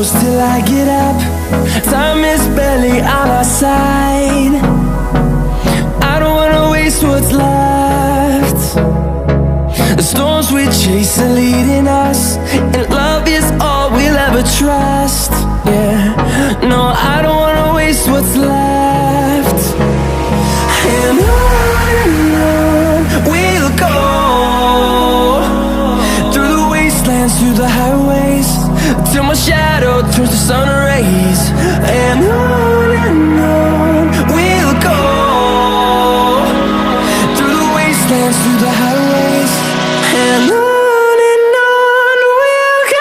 close till I get up. Time is barely on our side. I don't wanna waste what's left. The storms we chase are leading us, and love is all we'll ever trust. Yeah, no, I don't wanna waste what's left. And on we'll go, through the wastelands, through the highways, till my shadow turns to sun rays. And on we'll go, through the wastelands, through the highways, and on we'll go.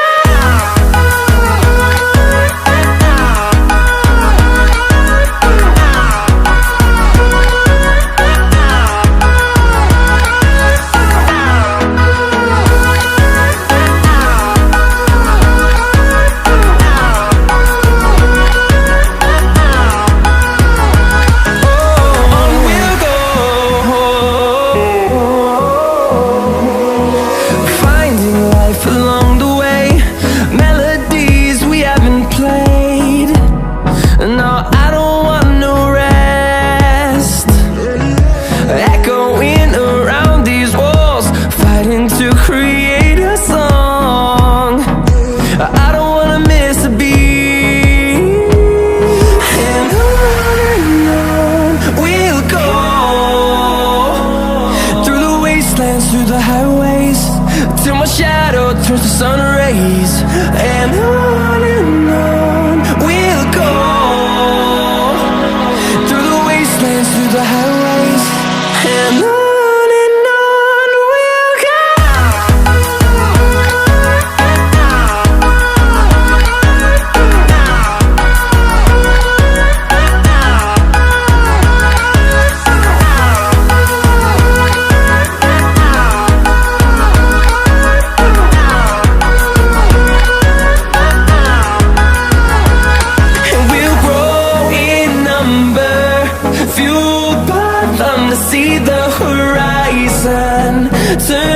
Through the highways, till my shadow turns to sun rays. And on we'll go, through the wastelands, through the highways, and on we'll go. Fueled by them to see the horizon, turn